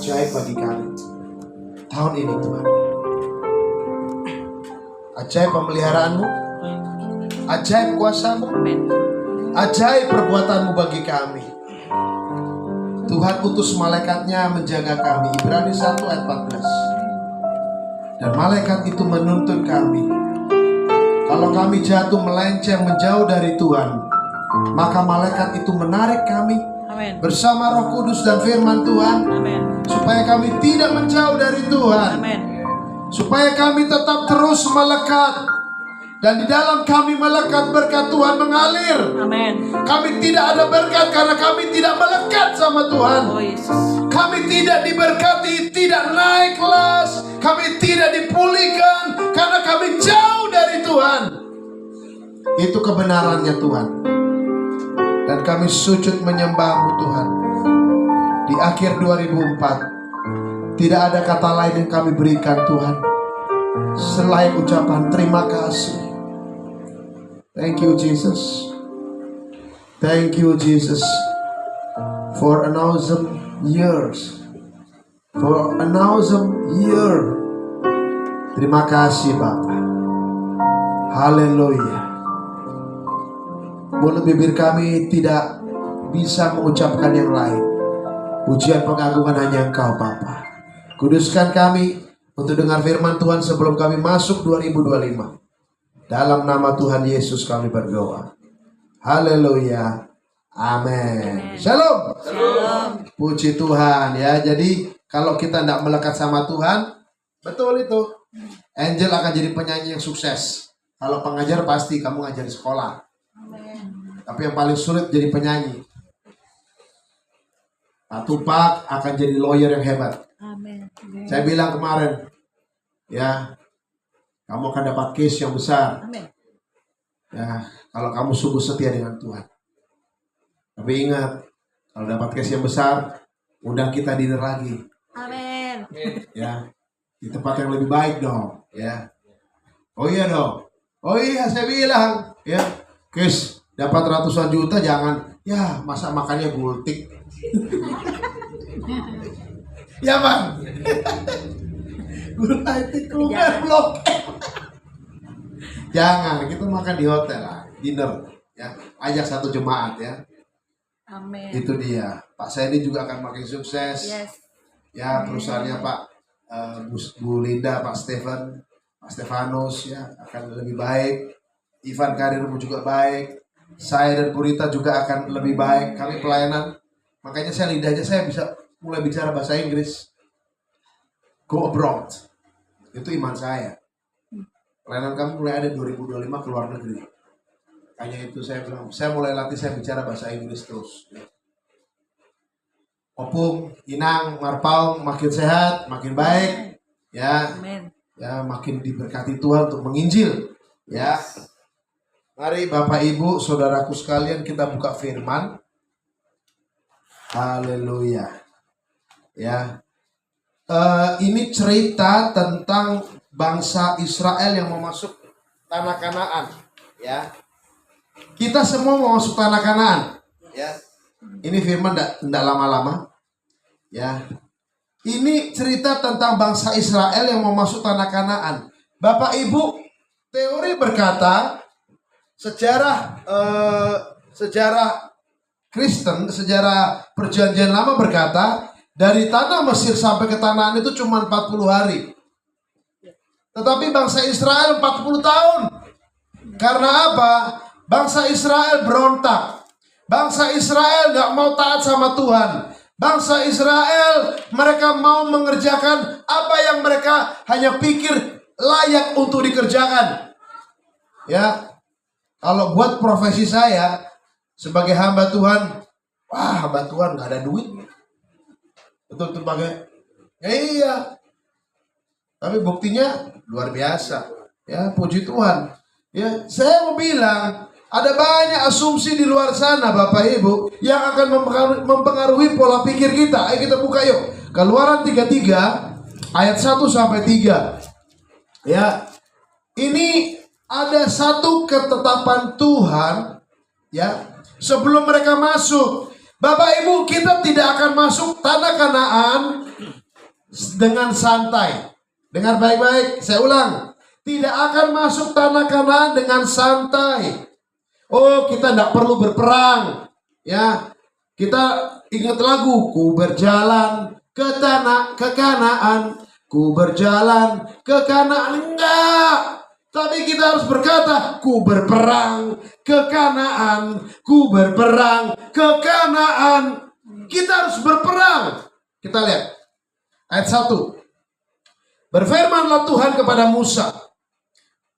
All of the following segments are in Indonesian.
ajaib bagi kami tahun ini Tuhan. Ajaib pemeliharaanmu, ajaib kuasamu, ajaib perbuatanmu bagi kami. Tuhan utus malaikatnya menjaga kami. Ibrani 1 ayat 14. Dan malaikat itu menuntun kami. Kalau kami jatuh melenceng menjauh dari Tuhan, maka malaikat itu menarik kami bersama Roh Kudus dan firman Tuhan. Supaya kami tidak menjauh dari Tuhan. Supaya kami tetap terus melekat. Dan di dalam kami melekat, berkat Tuhan mengalir. Kami tidak ada berkat karena kami tidak melekat sama Tuhan. Kami tidak diberkati, tidak naik kelas. Kami tidak dipulihkan karena kami jauh dari Tuhan. Itu kebenarannya Tuhan. Dan kami sujud menyembah-Mu Tuhan. Di akhir 2004, tidak ada kata lain yang kami berikan Tuhan selain ucapan terima kasih. Thank you Jesus. Thank you Jesus for an awesome years. For an awesome year. Terima kasih Bapa. Haleluya. Mulut bibir kami tidak bisa mengucapkan yang lain. Pujian pengagungan hanya Engkau Bapa. Kuduskan kami untuk dengar firman Tuhan sebelum kami masuk 2025. Dalam nama Tuhan Yesus kami berdoa. Haleluya. Amin. Shalom. Shalom. Puji Tuhan ya. Jadi kalau kita tidak melekat sama Tuhan, betul itu. Angel akan jadi penyanyi yang sukses. Kalau pengajar pasti kamu ngajar di sekolah. Tapi yang paling sulit jadi penyanyi. Pak Tupak akan jadi lawyer yang hebat. Amin. Saya bilang kemarin, ya, kamu akan dapat case yang besar. Amin. Ya, kalau kamu sungguh setia dengan Tuhan. Tapi ingat, kalau dapat case yang besar, undang kita dinner lagi. Amin. Ya, di tempat yang lebih baik dong. Ya, oh iya dong. Oh iya, saya bilang, ya, case dapat ratusan juta jangan. Ya, masa makannya gultik. Ya Bang. Gultik keluar blok. Jangan, kita makan di hotel lah, dinner. Ya, ajak satu jemaat ya. Amin. Itu dia. Pak Sandy juga akan makin sukses. Yes. Ya, perusahaannya Pak Bu Linda, Pak Stefanus ya akan lebih baik. Ivan karirmu juga baik. Saya dan Purita juga akan lebih baik. Kami pelayanan. Makanya saya lidahnya saya bisa mulai bicara bahasa Inggris. Go abroad. Itu iman saya. Pelayanan kami mulai ada 2025 ke luar negeri. Hanya itu saya bilang, saya mulai latih saya bicara bahasa Inggris terus. Opung, Inang, Marpaung makin sehat, makin baik. Ya. Amin. Ya, makin diberkati Tuhan untuk menginjil. Ya. Mari Bapak Ibu, saudaraku sekalian kita buka firman. Haleluya. Ya. Ini cerita tentang bangsa Israel yang mau masuk tanah Kanaan. Ya. Kita semua mau masuk tanah Kanaan. Ya. Ini firman tidak lama-lama. Ya. Ini cerita tentang bangsa Israel yang mau masuk tanah Kanaan. Bapak Ibu, teori berkata sejarah Kristen, sejarah perjanjian lama berkata dari tanah Mesir sampai ke Kanaan itu cuma 40 hari. Tetapi bangsa Israel 40 tahun. Karena apa? Bangsa Israel berontak. Bangsa Israel gak mau taat sama Tuhan. Bangsa Israel mereka mau mengerjakan apa yang mereka hanya pikir layak untuk dikerjakan. Ya. Kalau buat profesi saya sebagai hamba Tuhan, wah hamba Tuhan gak ada duit. Betul-betul pakai. Ya, iya. Tapi buktinya luar biasa. Ya, puji Tuhan. Ya, saya mau bilang ada banyak asumsi di luar sana Bapak Ibu yang akan mempengaruhi pola pikir kita. Ayo kita buka yuk. Keluaran 33 ayat 1 sampai 3. Ya. Ini ada satu ketetapan Tuhan ya sebelum mereka masuk. Bapak Ibu, kita tidak akan masuk tanah Kanaan dengan santai. Dengar baik-baik, saya ulang. Tidak akan masuk tanah Kanaan dengan santai. Oh, kita tidak perlu berperang. Ya, kita ingat lagu, ku berjalan ke Kanaan, ku berjalan ke Kanaan. Enggak. Tapi kita harus berkata, ku berperang ke Kanaan, ku berperang ke Kanaan. Kita harus berperang. Kita lihat ayat 1. Berfirmanlah Tuhan kepada Musa,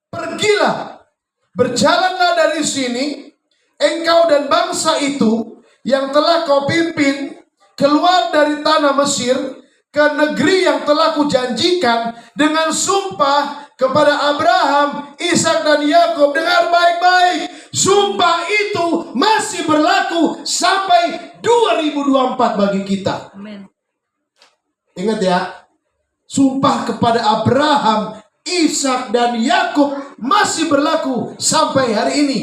pergilah, berjalanlah dari sini, engkau dan bangsa itu yang telah kau pimpin keluar dari tanah Mesir ke negeri yang telah kujanjikan dengan sumpah kepada Abraham, Ishak dan Yakub. Dengar baik-baik, sumpah itu masih berlaku sampai 2024 bagi kita. Amin. Ingat ya, sumpah kepada Abraham, Ishak dan Yakub masih berlaku sampai hari ini.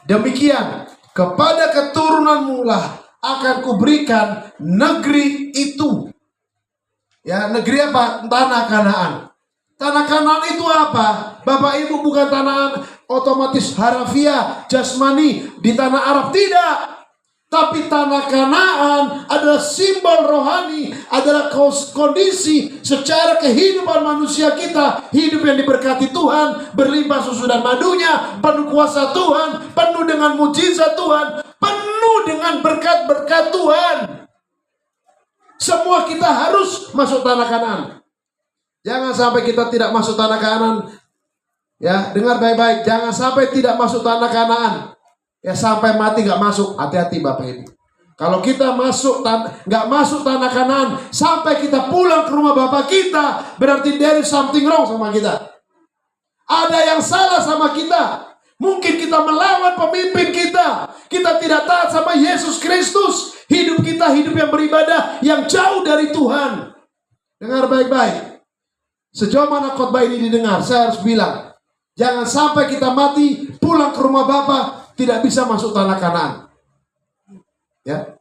Demikian, kepada keturunanmu lah akan kuberikan negeri itu. Ya, negeri apa? Tanah Kanaan. Tanah Kanaan itu apa? Bapak Ibu, bukan tanah otomatis harafiah, jasmani di tanah Arab, tidak. Tapi tanah Kanaan adalah simbol rohani, adalah kondisi secara kehidupan manusia kita, hidup yang diberkati Tuhan, berlimpah susu dan madunya, penuh kuasa Tuhan, penuh dengan mujizat Tuhan, penuh dengan berkat-berkat Tuhan. Semua kita harus masuk tanah Kanaan. Jangan sampai kita tidak masuk tanah Kanaan. Ya, dengar baik-baik. Jangan sampai tidak masuk tanah Kanaan. Ya, sampai mati nggak masuk. Hati-hati Bapak Ibu. Kalau kita nggak masuk tanah Kanaan, sampai kita pulang ke rumah Bapak kita, berarti there is something wrong sama kita. Ada yang salah sama kita. Mungkin kita melawan pemimpin kita. Kita tidak taat sama Yesus Kristus. Hidup kita hidup yang beribadah, yang jauh dari Tuhan. Dengar baik-baik. Sejauh mana khotbah ini didengar, saya harus bilang, jangan sampai kita mati, pulang ke rumah Bapa, tidak bisa masuk tanah Kanaan. Ya.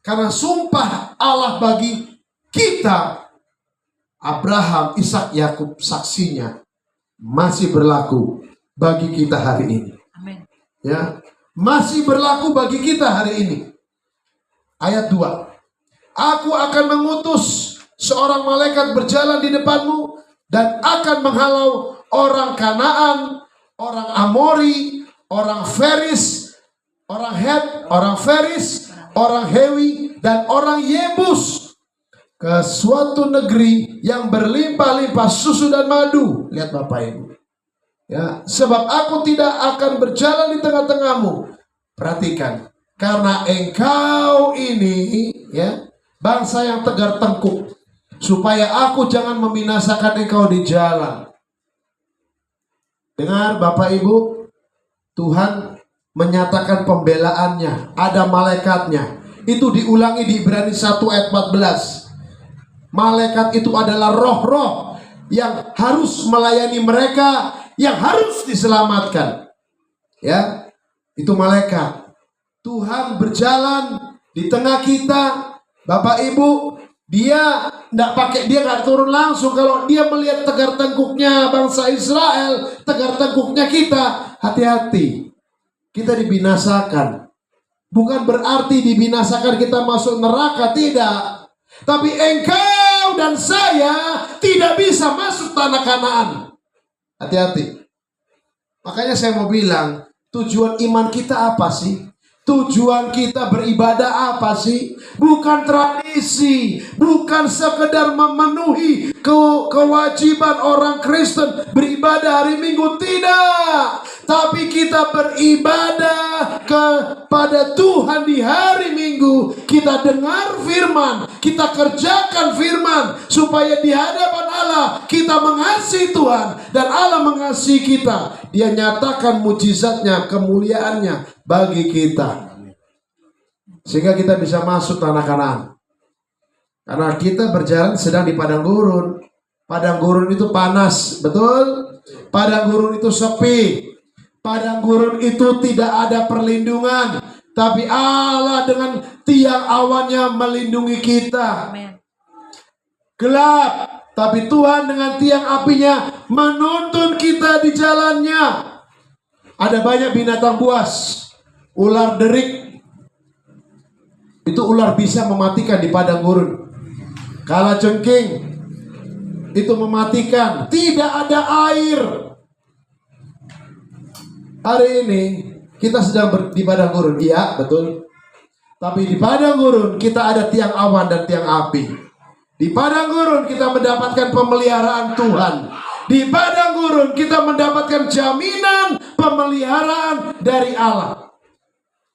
Karena sumpah Allah bagi kita, Abraham, Ishak, Yakub, saksinya masih berlaku bagi kita hari ini. Amin. Ya, masih berlaku bagi kita hari ini. Ayat 2. Aku akan mengutus seorang malaikat berjalan di depanmu dan akan menghalau orang Kanaan, orang Amori, orang Feris, orang Het, orang Feris, orang Hewi, dan orang Yebus ke suatu negeri yang berlimpah-limpah susu dan madu. Lihat Bapak Ibu. Ya, sebab aku tidak akan berjalan di tengah-tengahmu. Perhatikan, karena engkau ini ya bangsa yang tegar tengkuk, supaya aku jangan membinasakan engkau di jalan. Dengar Bapak Ibu, Tuhan menyatakan pembelaannya, ada malaikatnya. Itu diulangi di Ibrani 1 ayat 14. Malaikat itu adalah roh-roh yang harus melayani mereka, yang harus diselamatkan. Ya, itu malaikat. Tuhan berjalan di tengah kita, Bapak Ibu. Dia nggak turun langsung. Kalau dia melihat tegar tengkuknya bangsa Israel, tegar tengkuknya kita, hati-hati, kita dibinasakan. Bukan berarti dibinasakan kita masuk neraka, tidak. Tapi engkau dan saya tidak bisa masuk tanah Kanaan. Hati-hati. Makanya saya mau bilang, tujuan iman kita apa sih? Tujuan kita beribadah apa sih? Bukan tradisi, bukan sekedar memenuhi kewajiban orang Kristen beribadah hari Minggu, tidak. Tapi kita beribadah kepada Tuhan di hari Minggu. Kita dengar firman, kita kerjakan firman, supaya di hadapan Allah kita mengasihi Tuhan dan Allah mengasihi kita. Dia nyatakan mujizatnya, kemuliaannya bagi kita, sehingga kita bisa masuk tanah Kanaan. Karena kita berjalan sedang di padang gurun. Padang gurun itu panas, betul? Padang gurun itu sepi. Padang gurun itu tidak ada perlindungan. Tapi Allah dengan tiang awannya melindungi kita. Amin. Gelap, tapi Tuhan dengan tiang apinya menuntun kita di jalannya. Ada banyak binatang buas, ular derik. Itu ular bisa mematikan di padang gurun. Kalajengking itu mematikan. Tidak ada air. Hari ini kita sedang di padang gurun. Iya, betul. Tapi di padang gurun kita ada tiang awan dan tiang api. Di padang gurun kita mendapatkan pemeliharaan Tuhan. Di padang gurun kita mendapatkan jaminan pemeliharaan dari Allah.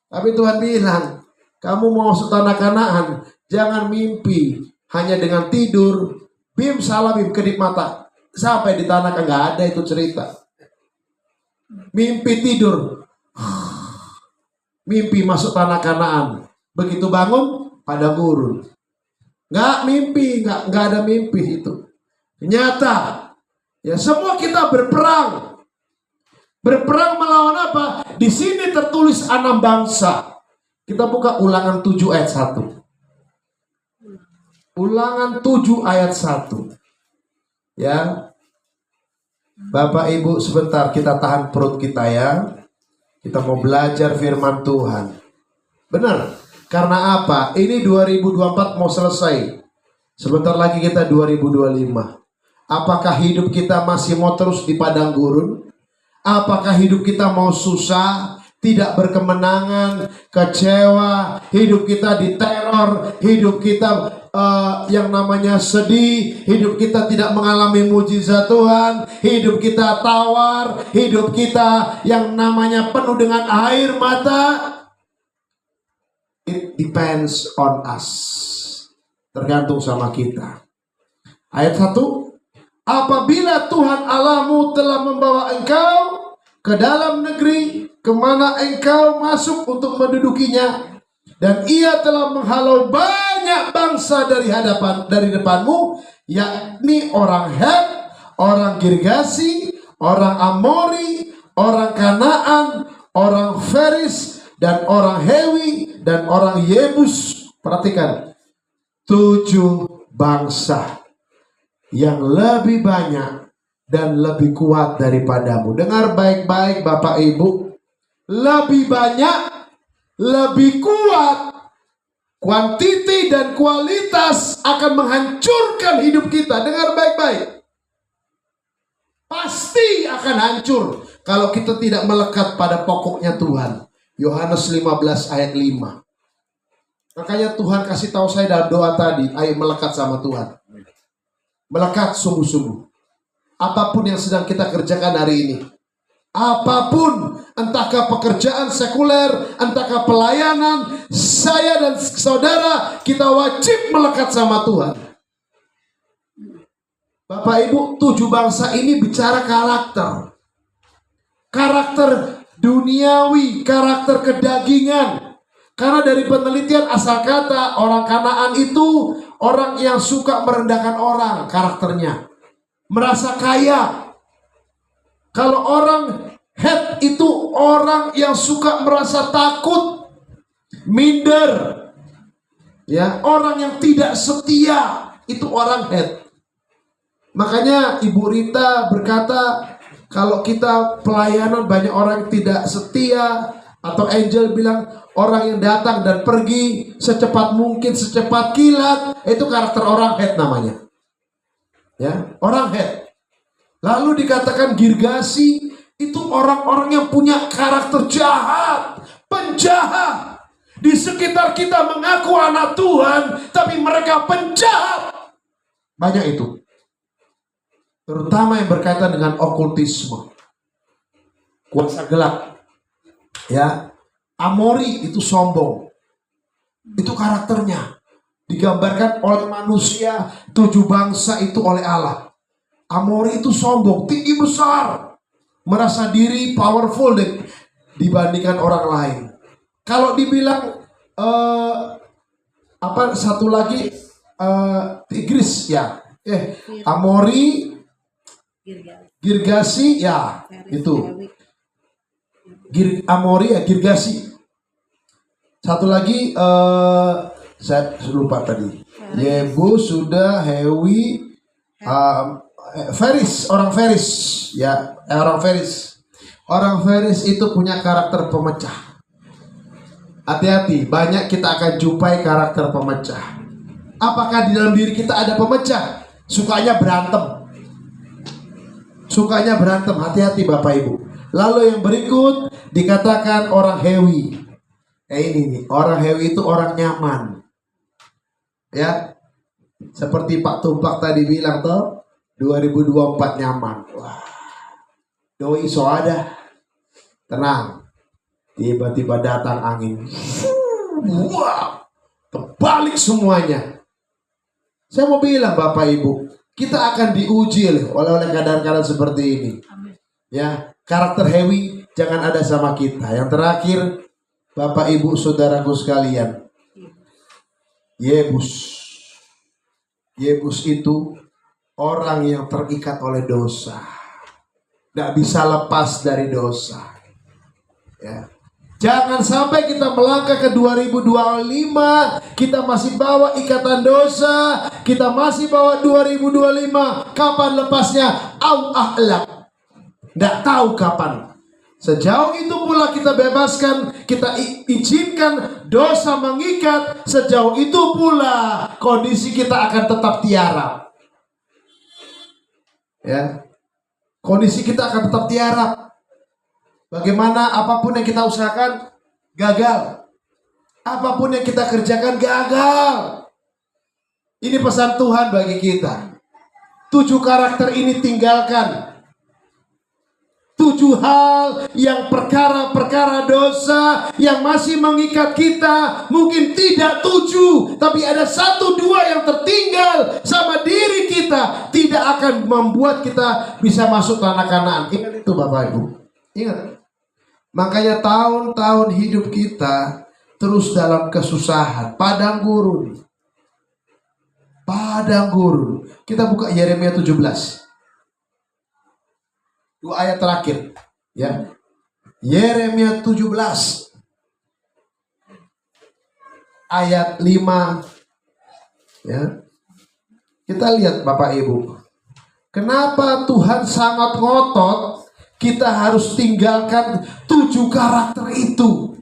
Tapi Tuhan bilang, kamu mau masuk tanah Kanaan, jangan mimpi hanya dengan tidur, bim salah bim kedip mata. Sampai di tanah kan nggak ada itu cerita. Mimpi tidur, mimpi masuk tanah Kanaan. Begitu bangun, padang gurun. Nggak mimpi, nggak ada mimpi itu. Nyata, ya semua kita berperang. Berperang melawan apa? Di sini tertulis 6 bangsa. Kita buka Ulangan 7 ayat 1. Ulangan 7 ayat 1. Ya. Bapak Ibu sebentar kita tahan perut kita ya. Kita mau belajar firman Tuhan. Benar. Karena apa? Ini 2024 mau selesai. Sebentar lagi kita 2025. Apakah hidup kita masih mau terus di padang gurun? Apakah hidup kita mau susah, tidak berkemenangan, kecewa, hidup kita diteror, hidup kita yang namanya sedih, hidup kita tidak mengalami mujizat Tuhan, hidup kita tawar, hidup kita yang namanya penuh dengan air mata? It depends on us. Tergantung sama kita. Ayat 1. Apabila Tuhan Allahmu telah membawa engkau ke dalam negeri kemana engkau masuk untuk mendudukinya, dan ia telah menghalau banyak bangsa dari depanmu, yakni orang Het, orang Girgasi, orang Amori, orang Kanaan, orang Feris, dan orang Hewi, dan orang Yebus. Perhatikan, 7 bangsa yang lebih banyak dan lebih kuat daripadamu. Dengar baik-baik Bapak Ibu. Lebih banyak, lebih kuat. Kuantiti dan kualitas akan menghancurkan hidup kita. Dengar baik-baik. Pasti akan hancur kalau kita tidak melekat pada pokoknya Tuhan. Yohanes 15 ayat 5. Makanya Tuhan kasih tahu saya dalam doa tadi, ayo melekat sama Tuhan. Melekat sungguh-sungguh. Apapun yang sedang kita kerjakan hari ini, apapun, entahkah pekerjaan sekuler, entahkah pelayanan, saya dan saudara, kita wajib melekat sama Tuhan. Bapak Ibu, 7 bangsa ini bicara karakter. Karakter duniawi, karakter kedagingan. Karena dari penelitian asal kata, orang Kanaan itu orang yang suka merendahkan orang karakternya. Merasa kaya. Kalau orang Het itu orang yang suka merasa takut, minder. Ya, orang yang tidak setia itu orang Het. Makanya Ibu Rita berkata, kalau kita pelayanan banyak orang yang tidak setia, atau Angel bilang orang yang datang dan pergi secepat mungkin, secepat kilat, itu karakter orang Het namanya. Ya, orang Het. Lalu dikatakan Girgasi, itu orang-orang yang punya karakter jahat, penjahat. Di sekitar kita mengaku anak Tuhan, tapi mereka penjahat. Banyak itu. Terutama yang berkaitan dengan okultisme, kuasa gelap. Ya, Amori itu sombong. Itu karakternya. Digambarkan oleh manusia, 7 bangsa itu oleh Allah. Amori itu sombong, tinggi besar, merasa diri powerful dibandingkan orang lain. Kalau dibilang satu lagi Tigris ya, Amori, Girgasi ya, itu. Amori ya, Girgasi. Satu lagi saya lupa tadi. Yebus sudah, Hewi, Feris, orang Feris, ya, orang Feris. Orang Feris itu punya karakter pemecah. Hati-hati, banyak kita akan jumpai karakter pemecah. Apakah di dalam diri kita ada pemecah? Sukanya berantem. Sukanya berantem, hati-hati Bapak Ibu. Lalu yang berikut dikatakan orang Hewi. Ini nih, orang Hewi itu orang nyaman. Ya, seperti Pak Tumpak tadi bilang toh, 2024 nyaman. Wah, doi so ada. Tenang. Tiba-tiba datang angin. Wah, terbalik semuanya. Saya mau bilang Bapak Ibu, kita akan diuji oleh keadaan-keadaan seperti ini. Ya, karakter Hewi jangan ada sama kita. Yang terakhir, Bapak Ibu saudaraku sekalian, Yebus. Yebus itu orang yang terikat oleh dosa. Tidak bisa lepas dari dosa. Ya. Jangan sampai kita melangkah ke 2025, kita masih bawa ikatan dosa, kita masih bawa 2025. Kapan lepasnya? A'lam. Tidak tahu kapan. Sejauh itu pula kita bebaskan, kita izinkan dosa mengikat. Sejauh itu pula kondisi kita akan tetap tiarap. Ya, kondisi kita akan tetap tiarap. Bagaimana apapun yang kita usahakan gagal. Apapun yang kita kerjakan gagal. Ini pesan Tuhan bagi kita. 7 karakter ini tinggalkan. 7 hal yang perkara-perkara dosa yang masih mengikat kita. Mungkin tidak 7, tapi ada 1-2 yang tertinggal sama diri kita. Tidak akan membuat kita bisa masuk tanah Kanaan. Ingat itu Bapak Ibu. Ingat. Makanya tahun-tahun hidup kita terus dalam kesusahan. Padang gurun. Padang gurun. Kita buka Yeremia 17. 2 ayat terakhir. Ya. Yeremia 17. Ayat 5. Ya. Kita lihat Bapak Ibu. Kenapa Tuhan sangat ngotot kita harus tinggalkan 7 karakter itu.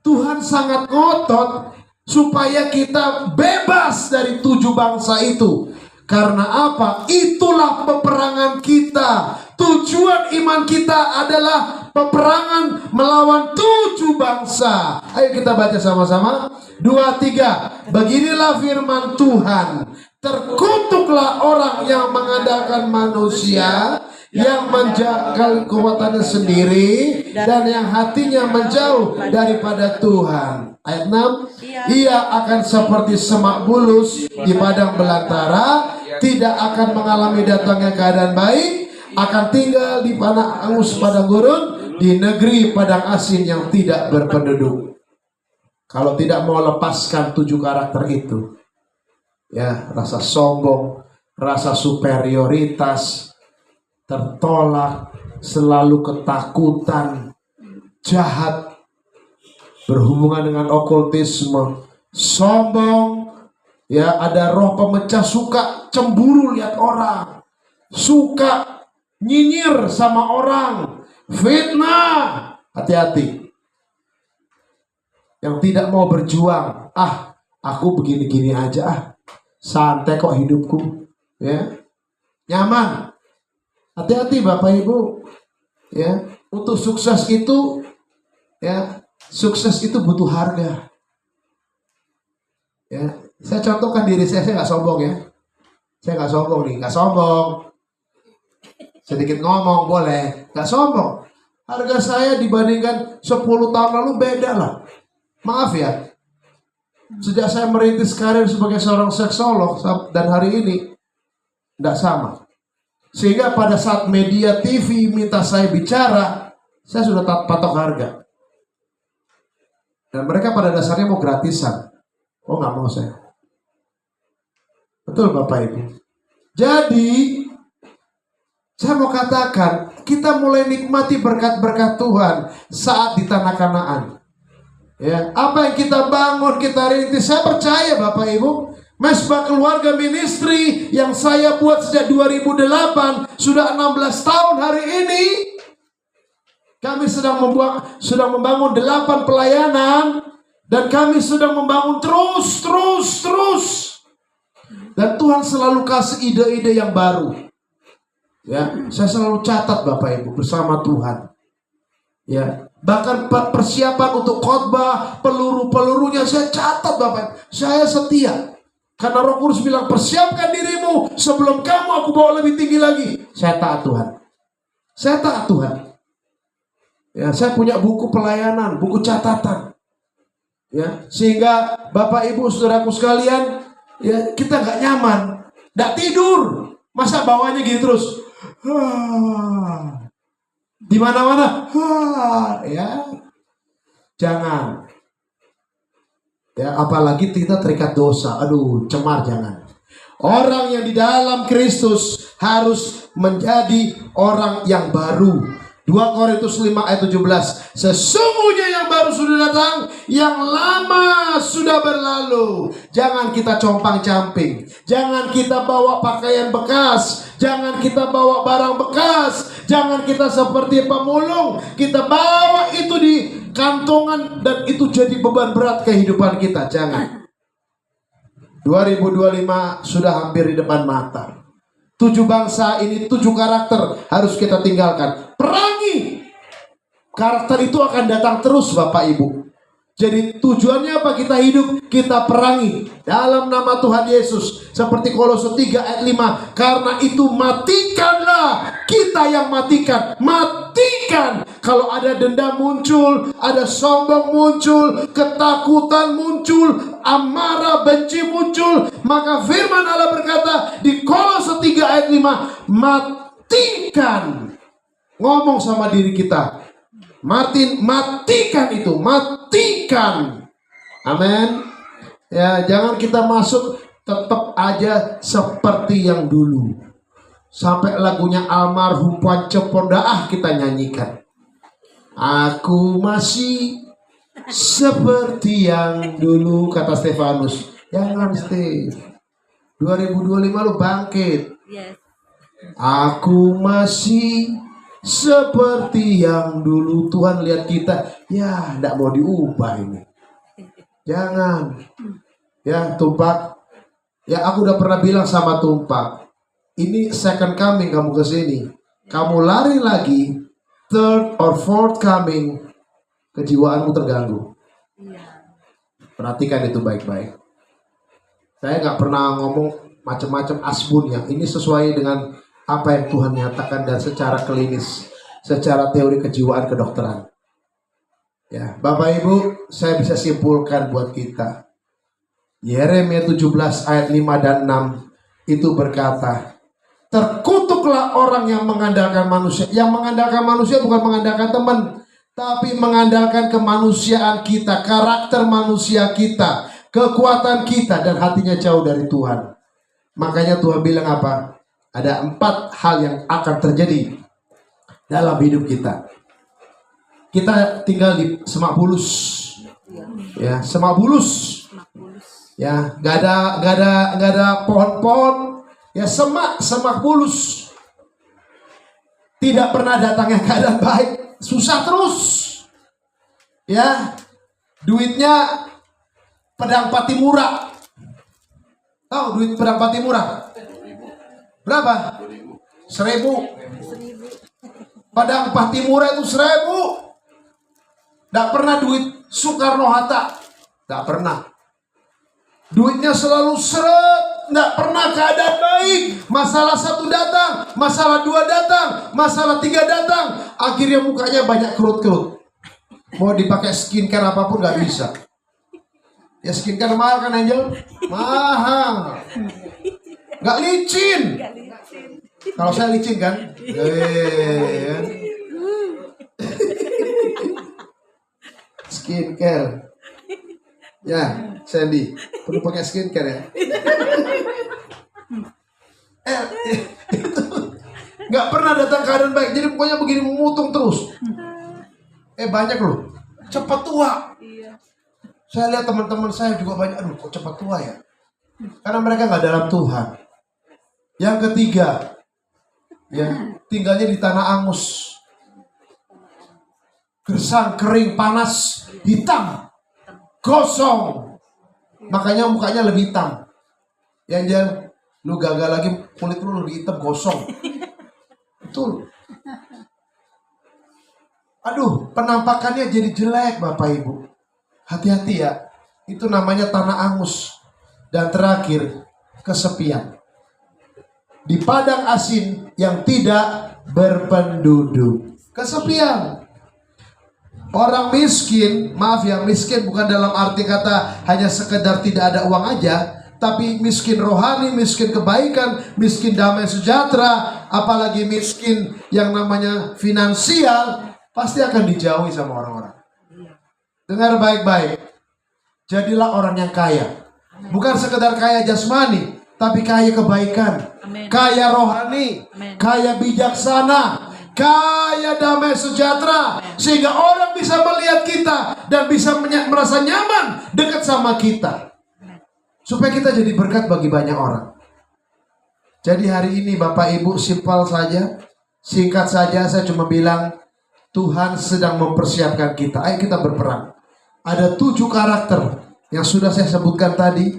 Tuhan sangat ngotot supaya kita bebas dari 7 bangsa itu. Karena apa? Itulah peperangan kita. Tujuan iman kita adalah peperangan melawan 7 bangsa. Ayo kita baca sama-sama. 2, 3. Beginilah firman Tuhan. Terkutuklah orang yang mengandalkan manusia, yang menjaga kekuatannya sendiri, dan yang hatinya menjauh daripada Tuhan. Ayat 6. Ia akan seperti semak bulus di padang belantara, tidak akan mengalami datangnya keadaan baik, akan tinggal di tanah angus padang gurun, di negeri padang asin yang tidak berpenduduk. Kalau tidak mau lepaskan 7 karakter itu, ya, rasa sombong, rasa superioritas, tertolak, selalu ketakutan, jahat, berhubungan dengan okultisme, sombong, ya, ada roh pemecah, suka cemburu lihat orang, suka nyinyir sama orang, fitnah. Hati-hati. Yang tidak mau berjuang, aku begini-gini aja, santai kok hidupku, ya, nyaman. Hati-hati Bapak Ibu, ya. Untuk sukses itu, ya, sukses itu butuh harga. Ya, saya contohkan diri saya nggak sombong ya. Saya nggak sombong nih, nggak sombong. Sedikit ngomong boleh, nggak sombong. Harga saya dibandingkan 10 tahun lalu beda lah. Maaf ya. Sejak saya merintis karir sebagai seorang seksolog dan hari ini nggak sama. Sehingga pada saat media TV minta saya bicara, saya sudah patok harga. Dan mereka pada dasarnya mau gratisan. Oh, nggak mau saya. Betul Bapak Ibu. Jadi, saya mau katakan, kita mulai nikmati berkat-berkat Tuhan saat di tanah Kanaan. Ya, apa yang kita bangun, kita rintis, saya percaya Bapak Ibu, Mesbah Keluarga Ministry yang saya buat sejak 2008, sudah 16 tahun hari ini. Kami sedang membangun 8 pelayanan, dan kami sedang membangun terus. Dan Tuhan selalu kasih ide-ide yang baru. Ya, saya selalu catat Bapak Ibu bersama Tuhan. Ya, bahkan persiapan untuk khotbah, peluru-pelurunya saya catat Bapak Ibu. Saya setia. Karena Roh Kudus bilang, persiapkan dirimu sebelum kamu aku bawa lebih tinggi lagi. Saya taat Tuhan. Saya taat Tuhan. Ya, saya punya buku pelayanan, buku catatan. Ya, sehingga Bapak Ibu saudaraku sekalian, ya kita nggak nyaman, nggak tidur, masa bawahnya gitu terus, di mana-mana, ya jangan, ya apalagi kita terikat dosa, aduh cemar jangan. Orang yang di dalam Kristus harus menjadi orang yang baru. 2 Korintus 5 ayat 17. Sesungguhnya yang baru sudah datang, yang lama sudah berlalu. Jangan kita compang-camping. Jangan kita bawa pakaian bekas. Jangan kita bawa barang bekas. Jangan kita seperti pemulung. Kita bawa itu di kantongan dan itu jadi beban berat kehidupan kita. Jangan. 2025 sudah hampir di depan mata. 7 bangsa ini, 7 karakter harus kita tinggalkan. Perangi. Karakter itu akan datang terus Bapak Ibu. Jadi tujuannya apa kita hidup? Kita perangi dalam nama Tuhan Yesus. Seperti Kolose 3 ayat 5. Karena itu matikanlah. Kita yang matikan. Matikan. Kalau ada dendam muncul, ada sombong muncul, ketakutan muncul, amarah, benci muncul, maka firman Allah berkata di Kolose 3 ayat 5, matikan. Ngomong sama diri kita, matikan itu, matikan. Amin. Ya, jangan kita masuk tetap aja seperti yang dulu. Sampai lagunya almarhum Pance Pondaah kita nyanyikan. Aku masih seperti yang dulu, kata Stefanus. Jangan Steve. 2025 lu bangkit. Yes. Aku masih seperti yang dulu. Tuhan lihat kita, ya tidak mau diubah ini. Jangan. Ya Tumpak. Ya aku udah pernah bilang sama Tumpak, ini second coming kamu ke sini. Kamu lari lagi, third or fourth coming, kejiwaanmu terganggu. Perhatikan itu baik-baik. Saya nggak pernah ngomong macam-macam asbun ya. Ini sesuai dengan apa yang Tuhan nyatakan dan secara klinis, secara teori kejiwaan kedokteran. Ya, Bapak Ibu, saya bisa simpulkan buat kita. Yeremia 17 ayat 5 dan 6 itu berkata, terkutuklah orang yang mengandalkan manusia. Yang mengandalkan manusia bukan mengandalkan teman, tapi mengandalkan kemanusiaan kita, karakter manusia kita, kekuatan kita, dan hatinya jauh dari Tuhan. Makanya Tuhan bilang apa? Ada 4 hal yang akan terjadi dalam hidup kita. Kita tinggal di Semak Bulus. Ya, Semak Bulus. Ya, nggak ada pohon-pohon. Ya, semak bulus. Tidak pernah datangnya keadaan baik, susah terus. Ya, duitnya pedang Patimura. Tahu duit pedang Patimura? Berapa? 1.000. Pedang Patimura itu 1.000. Tidak pernah duit Soekarno-Hatta. Tidak pernah. Duitnya selalu seret, tidak pernah keadaan baik. Masalah 1 datang, masalah 2 datang, masalah 3 datang. Akhirnya mukanya banyak kerut-kerut. Mau dipakai skincare apapun nggak bisa. Ya skincare mahal kan Angel? Mahal. Nggak licin. Kalau saya licin kan? Skincare. Ya, Sandy, perlu pakai skincare ya. Itu nggak pernah datang keadaan baik. Jadi pokoknya begini memutung terus. Banyak loh, cepat tua. Saya lihat teman-teman saya juga banyak, aduh kok cepat tua ya. Karena mereka nggak dalam Tuhan. Yang ketiga, ya tinggalnya di tanah angus. Gersang, kering, panas, hitam, gosong. Makanya mukanya lebih hitam. Yang dia, lu gagal lagi, kulit lu lebih hitam, gosong. Betul. Aduh, penampakannya jadi jelek Bapak Ibu. Hati-hati ya. Itu namanya tanah angus. Dan terakhir, kesepian. Di padang asin yang tidak berpenduduk. Kesepian. Orang miskin, maaf ya, miskin bukan dalam arti kata hanya sekedar tidak ada uang aja. Tapi miskin rohani, miskin kebaikan, miskin damai sejahtera, apalagi miskin yang namanya finansial, pasti akan dijauhi sama orang-orang. Dengar baik-baik. Jadilah orang yang kaya. Bukan sekedar kaya jasmani, tapi kaya kebaikan. Amen. Kaya rohani. Amen. Kaya bijaksana. Kaya damai sejahtera. Sehingga orang bisa melihat kita dan bisa merasa nyaman dekat sama kita. Supaya kita jadi berkat bagi banyak orang. Jadi hari ini Bapak Ibu simpel saja. Singkat saja saya cuma bilang Tuhan sedang mempersiapkan kita. Ayo kita berperang. Ada 7 karakter yang sudah saya sebutkan tadi,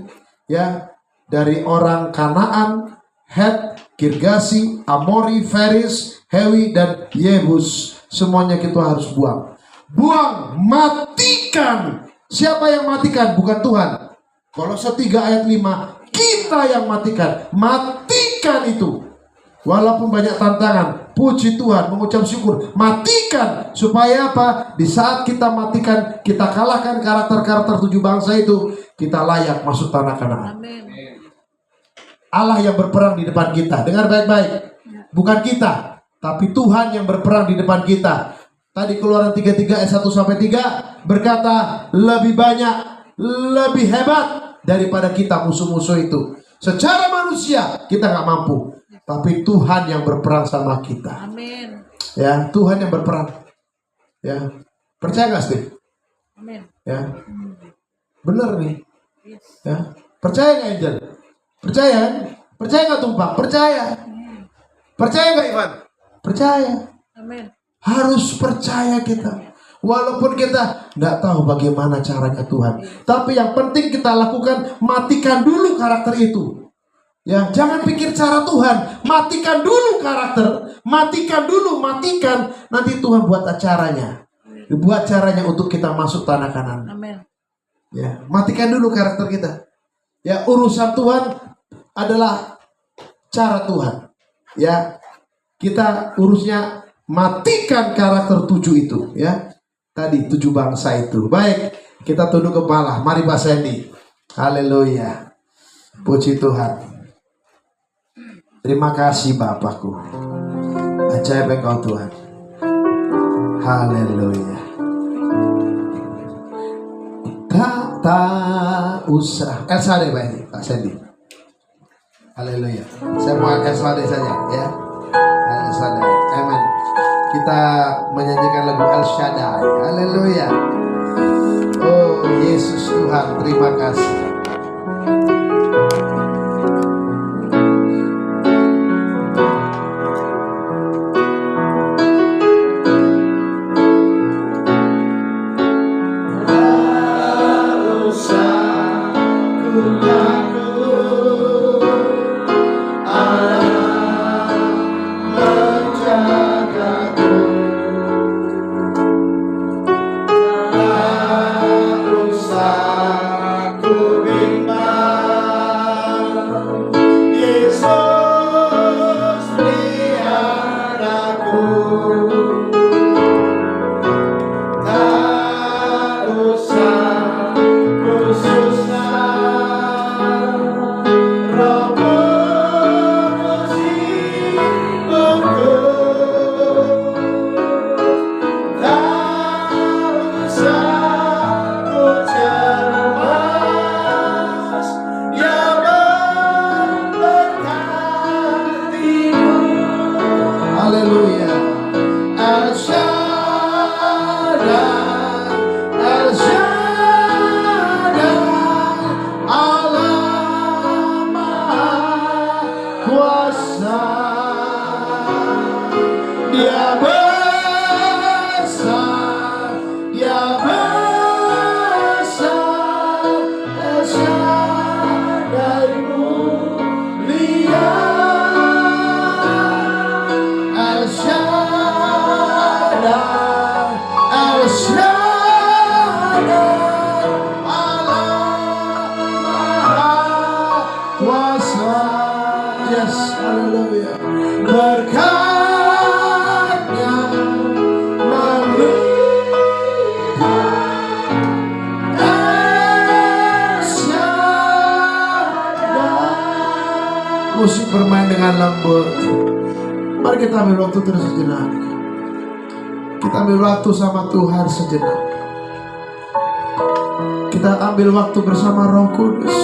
ya, dari orang Kanaan, Het, Girgasi, Amori, Feris, Hewi, dan Yebus. Semuanya kita harus buang. Buang, matikan. Siapa yang matikan? Bukan Tuhan. Kolose 3 ayat 5, kita yang matikan. Matikan itu. Walaupun banyak tantangan, puji Tuhan, mengucap syukur, matikan. Supaya apa? Di saat kita matikan, kita kalahkan karakter-karakter 7 bangsa itu, kita layak masuk tanah Kanaan. Amin. Allah yang berperang di depan kita. Dengar baik-baik. Bukan kita, tapi Tuhan yang berperang di depan kita. Tadi Keluaran 33 ayat 1-3 berkata, lebih banyak, lebih hebat daripada kita musuh-musuh itu. Secara manusia kita nggak mampu. Tapi Tuhan yang berperang sama kita. Amin. Ya, Tuhan yang berperang. Ya, percaya nggak Steve? Amin. Ya, bener nih. Yes. Ya, percaya nggak Angel? Percaya kan? Percaya nggak Tumpang? Percaya. Percaya nggak Ivan? Percaya. Amin. Harus percaya kita. Walaupun kita nggak tahu bagaimana caranya Tuhan. Tapi yang penting kita lakukan, matikan dulu karakter itu. Ya, jangan pikir cara Tuhan, matikan dulu karakter, matikan dulu, matikan, nanti Tuhan buat acaranya, buat caranya untuk kita masuk tanah Kanaan. Amin. Ya, matikan dulu karakter kita. Ya, urusan Tuhan adalah cara Tuhan. Ya, kita urusnya matikan karakter 7 itu. Ya, tadi 7 bangsa itu. Baik, kita tunduk kepala. Mari Pak Sandy. Haleluya. Puji Tuhan. Terima kasih Bapakku. Ajaib Engkau Tuhan. Haleluya. Tak usah. Elsa deh Pak Sandy. Haleluya. Saya mau Elsa deh saja ya. Elsa deh. Amen. Kita menyanyikan lagu El Shaddai. Haleluya. Oh Yesus Tuhan, terima kasih. Dia besar, Dia besar, El Shaddai mulia, El Shaddai, El Shaddai, Allah Maha Kuasa. Yes, haleluya. Berkatnya melimpah, El Shaddai. Musik bermain dengan lembut. Mari kita ambil waktu terus sejenak. Kita ambil waktu sama Tuhan sejenak. Kita ambil waktu bersama Roh Kudus.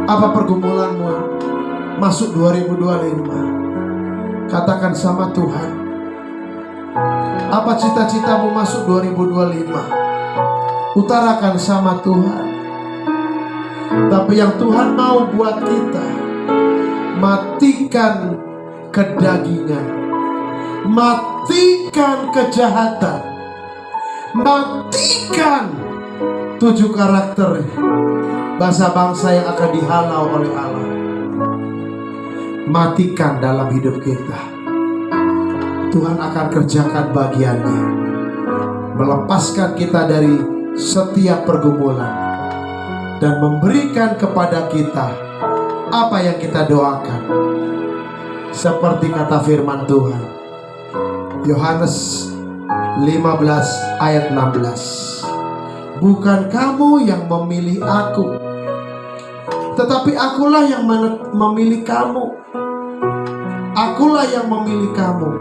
Apa pergumulanmu? Masuk 2025. Katakan sama Tuhan. Apa cita-citamu masuk 2025? Utarakan sama Tuhan. Tapi yang Tuhan mau buat kita, matikan kedagingan, matikan kejahatan, matikan 7 karakter bangsa-bangsa yang akan dihalau oleh Allah. Matikan dalam hidup kita. Tuhan akan kerjakan bagiannya, melepaskan kita dari setiap pergumulan dan memberikan kepada kita apa yang kita doakan. Seperti kata firman Tuhan, Yohanes 15 ayat 16. Bukan kamu yang memilih aku, tetapi akulah yang memilih kamu. Akulah yang memilih kamu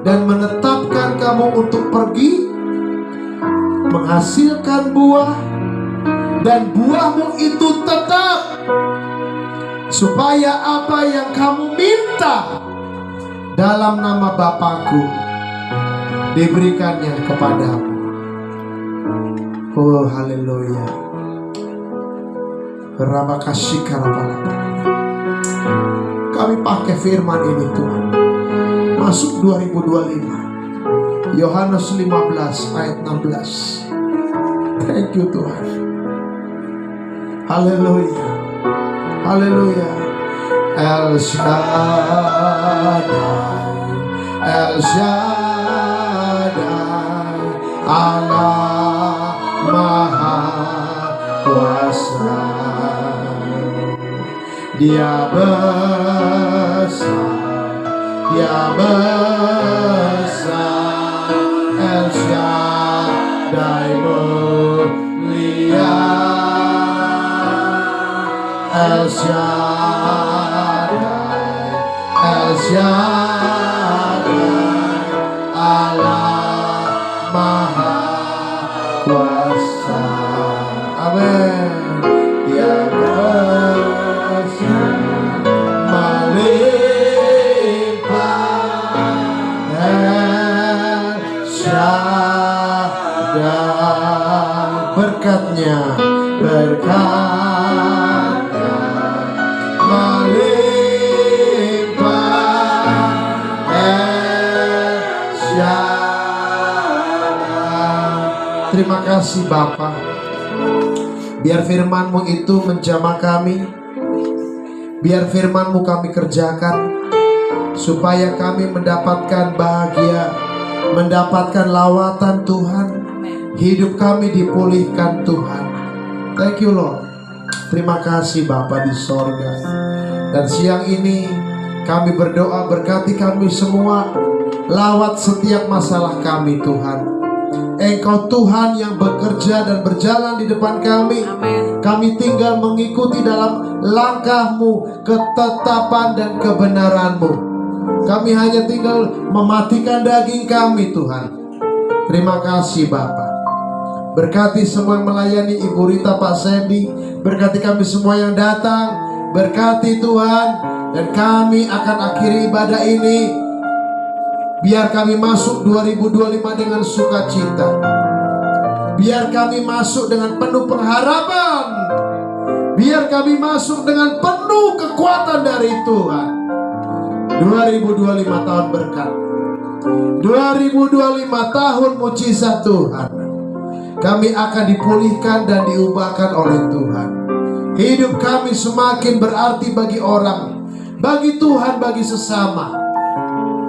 dan menetapkan kamu untuk pergi menghasilkan buah, dan buahmu itu tetap, supaya apa yang kamu minta dalam nama Bapakku diberikannya kepadamu. Oh haleluya. Kami pakai firman ini Tuhan. Masuk 2025. Yohanes 15 ayat 16. Thank you Tuhan. Haleluya. Haleluya. El Shaddai, El Shaddai, Allah Maha Kuasa. Dia besar, Dia besar, El Shaddai mulia, El Shaddai, El Shaddai, Allah Maha Kuasa. Amin. Dia berkatnya melimpah, El Shaddai. Terima kasih Bapa. Biar firman-Mu itu menjamah kami, biar firman-Mu kami kerjakan, supaya kami mendapatkan bahagia, mendapatkan lawatan Tuhan. Hidup kami dipulihkan Tuhan. Thank you Lord. Terima kasih Bapa di sorga. Dan siang ini kami berdoa, berkati kami semua. Lawat setiap masalah kami Tuhan. Engkau Tuhan yang bekerja dan berjalan di depan kami. Amen. Kami tinggal mengikuti dalam langkah-Mu, ketetapan dan kebenaran-Mu. Kami hanya tinggal mematikan daging kami Tuhan. Terima kasih Bapa. Berkati semua yang melayani, Ibu Rita, Pak Sandy. Berkati kami semua yang datang. Berkati Tuhan. Dan kami akan akhiri ibadah ini. Biar kami masuk 2025 dengan sukacita. Biar kami masuk dengan penuh pengharapan. Biar kami masuk dengan penuh kekuatan dari Tuhan. 2025 tahun berkat, 2025 tahun mujizat Tuhan. Kami akan dipulihkan dan diubahkan oleh Tuhan. Hidup kami semakin berarti bagi orang, bagi Tuhan, bagi sesama.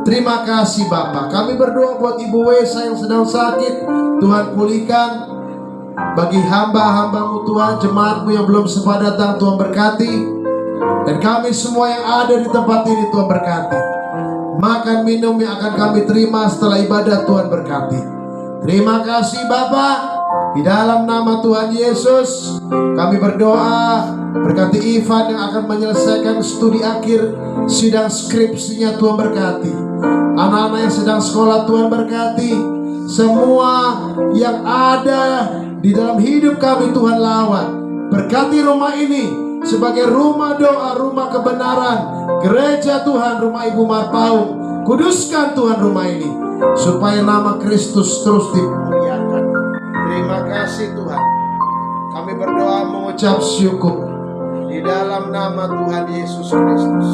Terima kasih Bapak. Kami berdoa buat Ibu Wesa yang sedang sakit, Tuhan pulihkan. Bagi hamba-hambamu Tuhan, jemaatmu yang belum sempat datang, Tuhan berkati. Dan kami semua yang ada di tempat ini, Tuhan berkati. Makan minum yang akan kami terima setelah ibadah, Tuhan berkati. Terima kasih Bapak. Di dalam nama Tuhan Yesus kami berdoa, berkati Ivan yang akan menyelesaikan studi akhir sidang skripsinya, Tuhan berkati. Anak-anak yang sedang sekolah, Tuhan berkati. Semua yang ada di dalam hidup kami, Tuhan lawat. Berkati rumah ini sebagai rumah doa, rumah kebenaran, gereja Tuhan, rumah Ibu Marpaung. Kuduskan Tuhan rumah ini supaya nama Kristus terus dimuliakan. Terima kasih Tuhan. Kami berdoa mengucap syukur di dalam nama Tuhan Yesus Kristus.